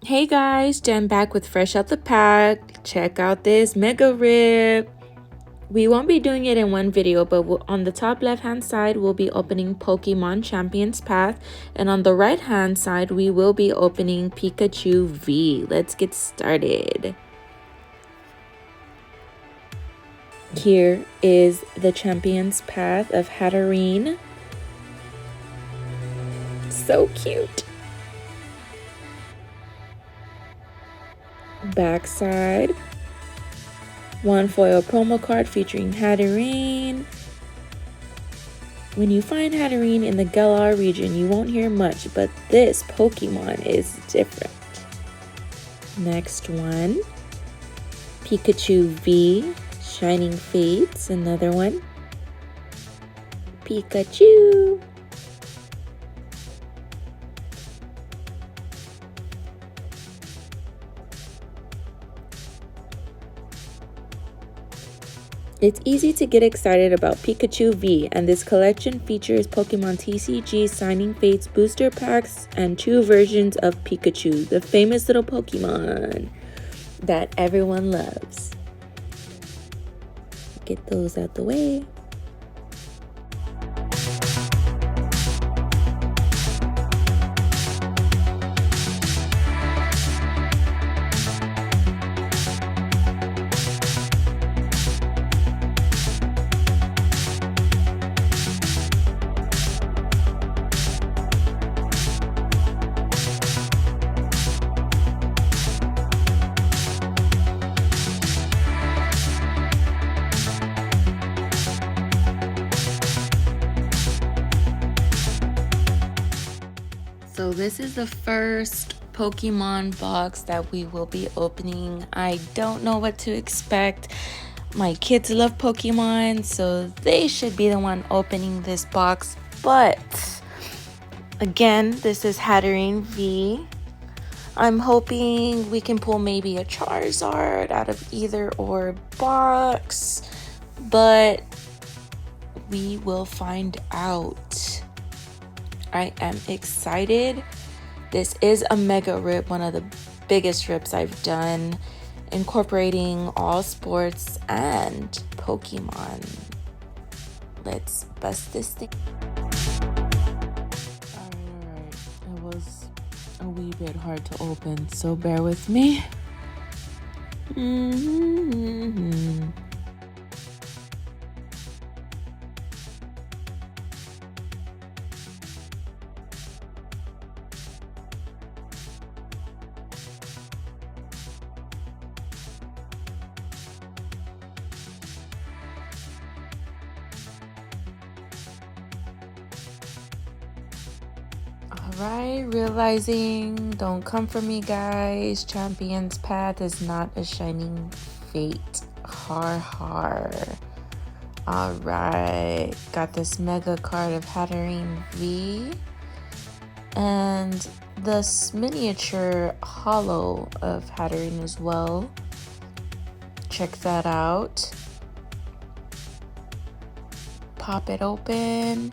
Hey guys, Jen back with Fresh Out the Pack. Check out this mega rip. We won't be doing it in one video, but on the top left hand side, we'll be opening Pokemon Champions Path. And on the right hand side, we will be opening Pikachu V. Let's get started. Here is the Champions Path of Hattering. So cute. Backside. One foil promo card featuring Hattering. When you find Hattering in the Galar region, you won't hear much, but this Pokemon is different. Next one, Pikachu V, Shining Fates, another one. Pikachu. It's easy to get excited about Pikachu V, and this collection features Pokemon TCG Signing Fates booster packs and 2 versions of Pikachu, the famous little Pokemon that everyone loves. Get those out the way. So this is the first Pokemon box that we will be opening. I don't know what to expect. My kids love Pokemon, so they should be the one opening this box. But again, this is Hattering V. I'm hoping we can pull maybe a Charizard out of either or box, but we will find out. I am excited. This is a mega rip, one of the biggest rips I've done, incorporating all sports and Pokemon. Let's bust this thing. Alright, it was a wee bit hard to open, so bear with me. Alright, realizing, don't come for me guys, Champions Path is not a Shining Fate. Har. Alright, got this mega card of Hattering V and this miniature holo of Hattering as well. Check that out. Pop it open.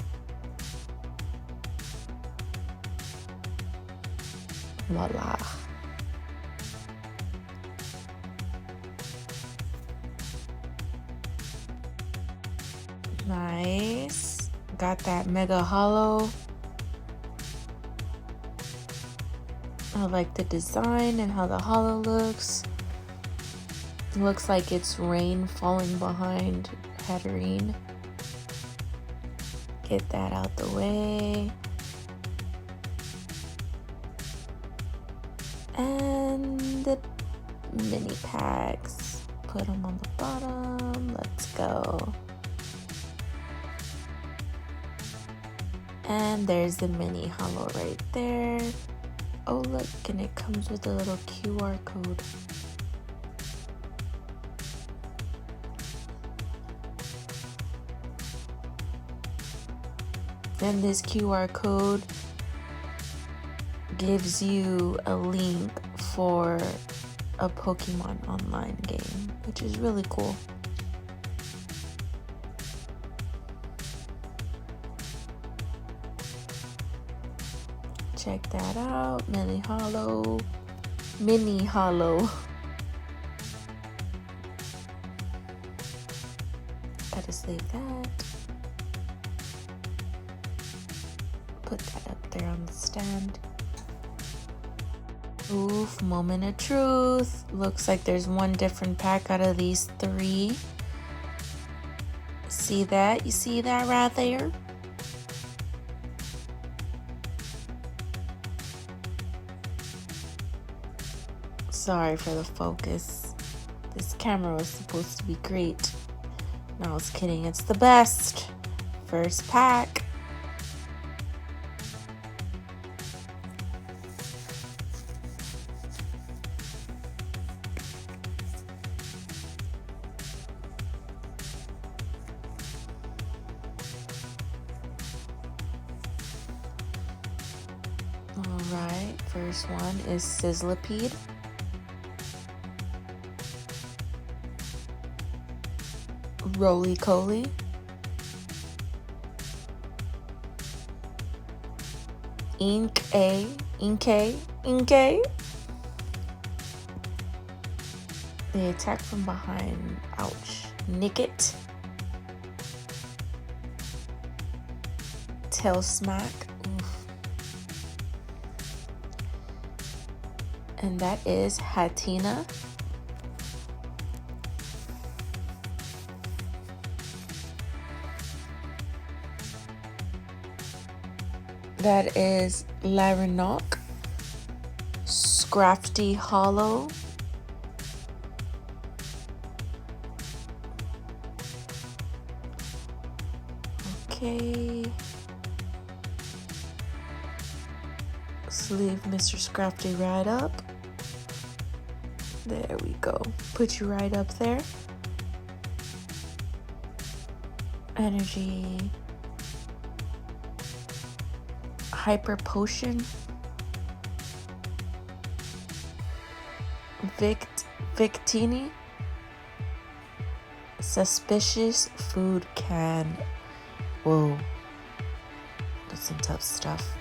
Voila. Nice. Got that mega holo. I like the design and how the holo looks. It looks like it's rain falling behind Hattering. Get that out the way. And the mini packs. Put them on the bottom. Let's go. And there's the mini holo right there. Oh look, and it comes with a little QR code. And this QR code gives you a link for a Pokemon online game, which is really cool. Check that out, mini holo. Mini hollow. Gotta save that. Put that up there on the stand. Oof, moment of truth. Looks like there's one different pack out of these 3. See that? You see that right there? Sorry for the focus. This camera was supposed to be great. No, I was kidding. It's the best. First pack. Alright, first one is Sizzlipede. Roly-Coly. Inkay. They attack from behind. Ouch. Nickit. Tail Smack. Oof. And that is Hattering. That is Larinoc. Scrafty Hollow. Okay. Sleeve Mr. Scrafty right up. There we go. Put you right up there. Energy. Hyper Potion. Victini. Suspicious Food Can. Whoa. That's some tough stuff.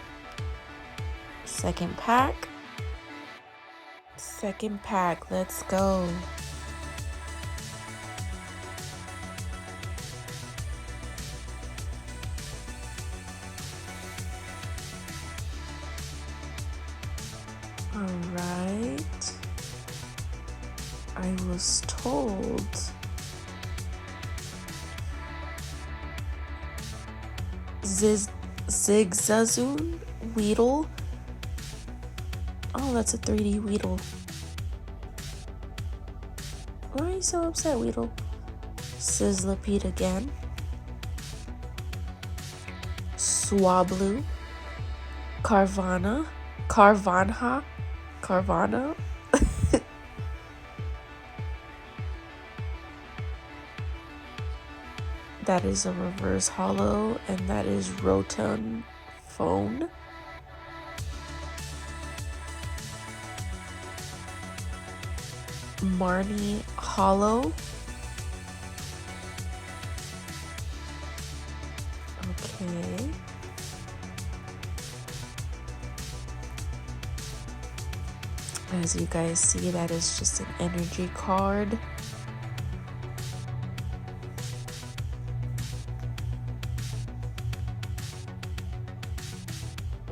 Second pack. Let's go. Alright. I was told Zigzazoon Weedle. Oh, that's a 3D Weedle. Why are you so upset, Weedle? Sizzlipede again. Swablu. Carvana. That is a reverse hollow, and that is Rotom Phone. Marnie Hollow. Okay. As you guys see, that is just an energy card.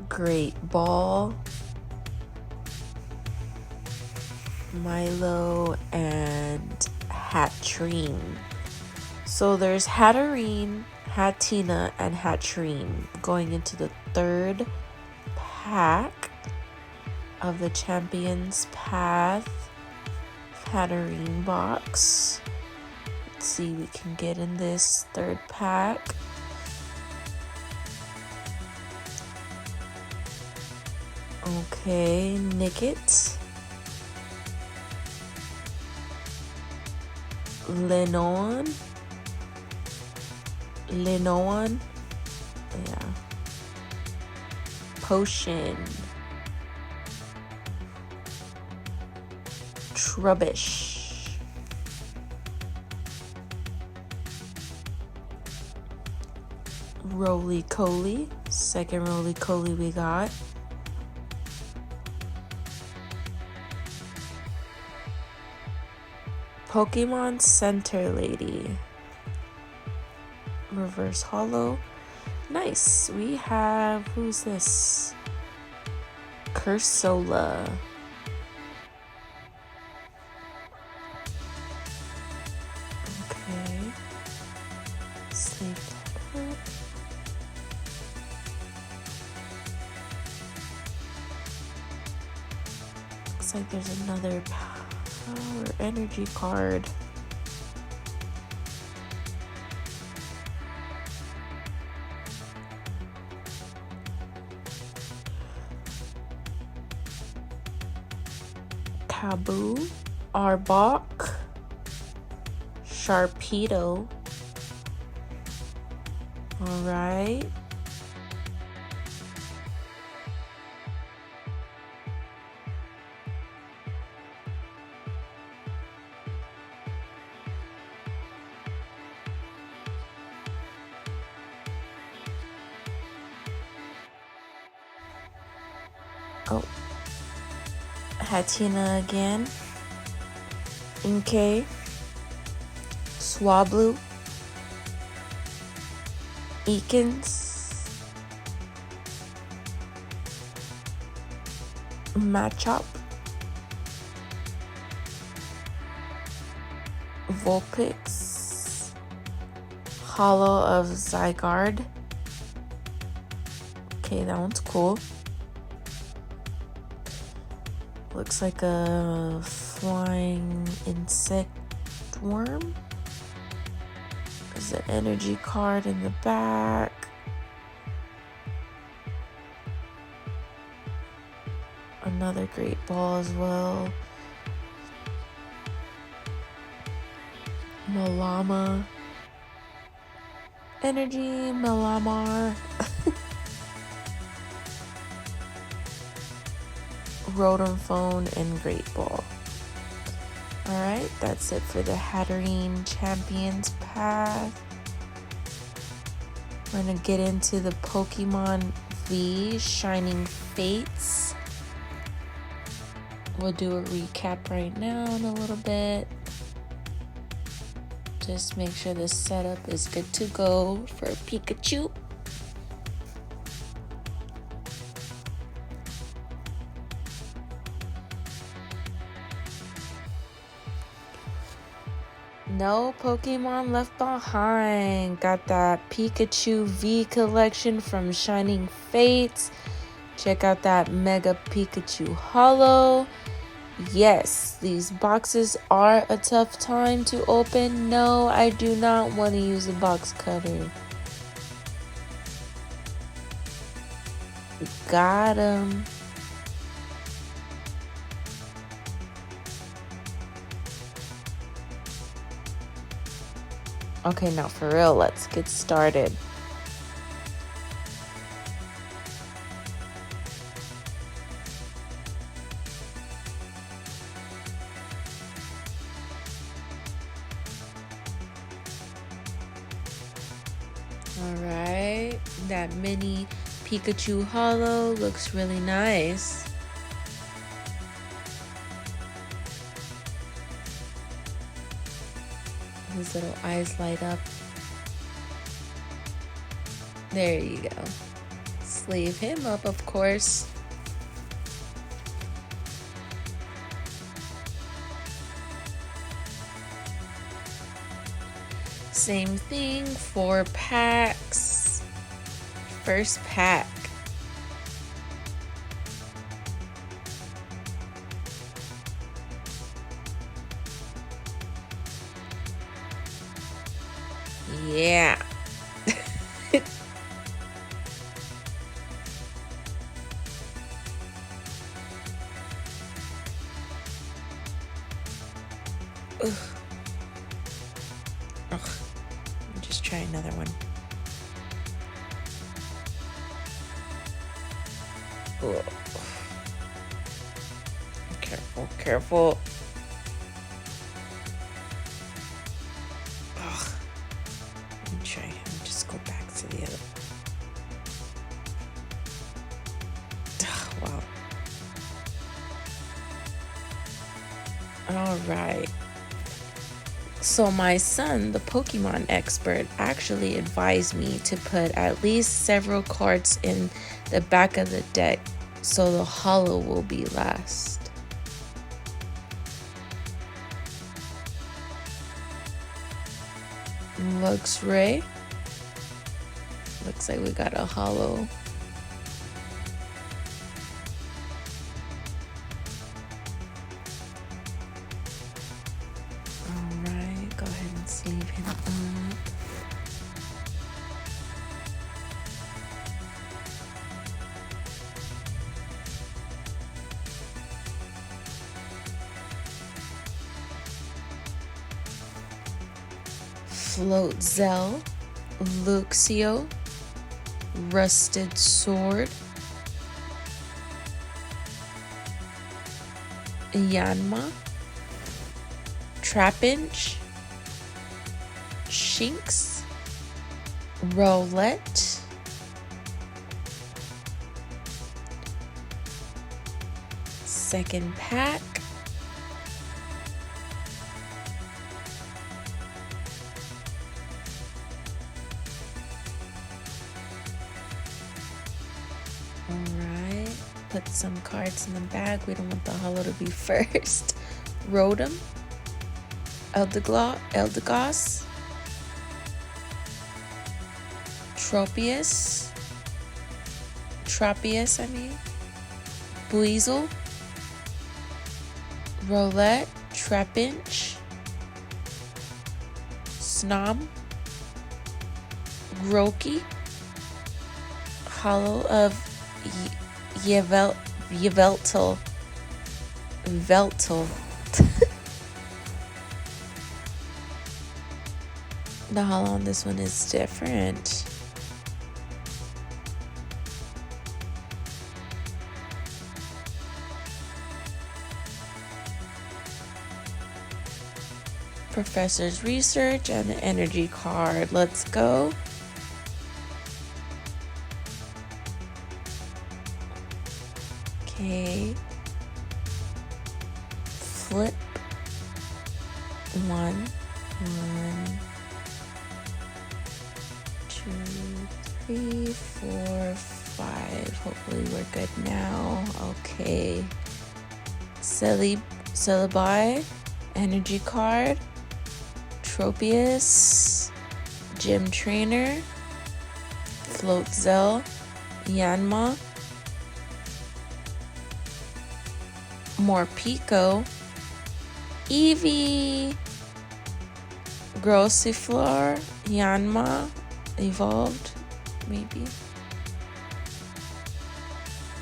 Great Ball. Milo and Hattering. So there's Hattering, Hattering, and Hattering going into the 3rd pack of the Champions Path Hattering box. Let's see what we can get in this 3rd pack. Okay, Nickit. Linoan. Yeah. Potion. Trubbish. Roly-Coly. Second Roly-Coly we got. Pokemon Center Lady. Reverse Hollow. Nice. We have, who's this? Cursola. Okay. Sleeve that up. Looks like there's another power energy card. Taboo, Arbok, Sharpedo. Alright. Oh. Hatina again. Inkay. Swablu. Eakins. Machop. Vulpix. Hollow of Zygarde. Okay, that one's cool. Looks like a flying insect worm. There's an energy card in the back. Another great ball as well. Malama. Energy, Malamar. Rotom Phone, and Great Ball. Alright, that's it for the Hattering Champions path. We're gonna get into the Pokemon V Shining Fates. We'll do a recap right now in a little bit. Just make sure the setup is good to go for Pikachu. No Pokemon left behind. Got that Pikachu V collection from Shining Fates. Check out that Mega Pikachu Hollow. Yes, these boxes are a tough time to open. No, I do not want to use a box cutter. Got him. Okay, now for real, let's get started. Alright, that mini Pikachu Hollow looks really nice. His little eyes light up. There you go. Sleeve him up, of course. Same thing, 4 packs. First pack. Yeah. Ugh. Ugh. Let me just try another one. Ugh. Careful, careful. Ugh. Let me try him. Just go back to the other. Ugh, wow. All right. So my son, the Pokemon expert, actually advised me to put at least several cards in the back of the deck so the holo will be last. Luxray. Looks like we got a holo. Alright, go ahead and sleeve him up. Floatzel, Luxio, Rusted Sword, Yanma, Trapinch, Shinx, Rowlet, second pack, alright, put some cards in the bag. We don't want the holo to be first. Rotom, Eldegoss, Tropius, Buizel, Rowlet, Trapinch, Snom, Grookey, holo of Yveltal. The holo on this one is different. Professor's Research and the energy card. Let's go. Okay. Flip. One, 2, 3, 4, 5. Hopefully we're good now. Okay. Celebi, energy card. Tropius, Gym Trainer, Floatzel, Yanma, Morpeko, Eevee, Grossiflor, Yanma, evolved, maybe,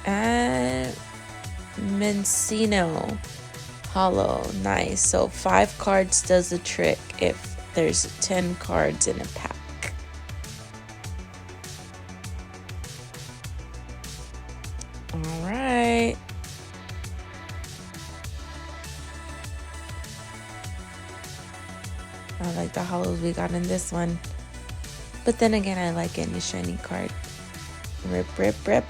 and Mencino. Holo, nice. So 5 cards does the trick if there's 10 cards in a pack. All right. I like the holos we got in this one. But then again, I like any shiny card. Rip, rip, rip.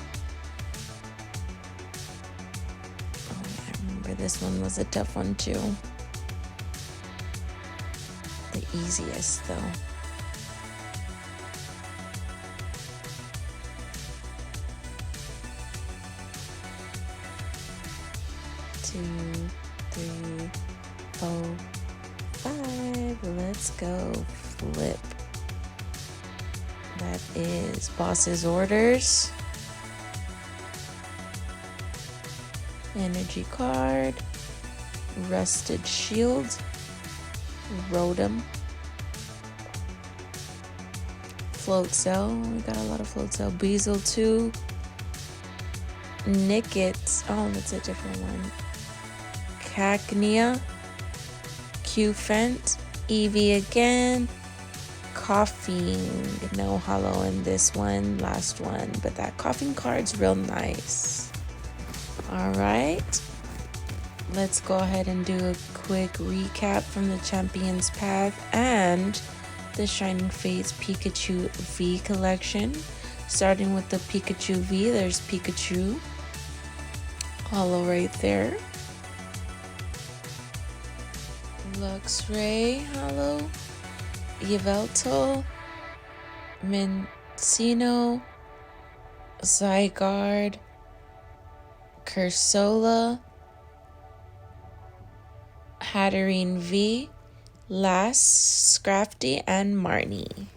This one was a tough one too. The easiest though. Two, 3, 4, 5. Let's go. Flip. That is Boss's Orders. Energy card, Rusted Shield, Rotom, Floatzel. We got a lot of Floatzel. Buizel 2, Nickit. Oh, that's a different one. Cacnea, Qfent, Eevee again, Coughing. No holo in this one, last one, but that Coughing card's real nice. All right, let's go ahead and do a quick recap from the Champions Path and the Shining Fates Pikachu V collection. Starting with the Pikachu V, there's Pikachu, holo right there. Luxray Hollow, Yveltal, Mincino, Zygarde, Cursola, Hattering V, Last, Scrafty, and Marnie.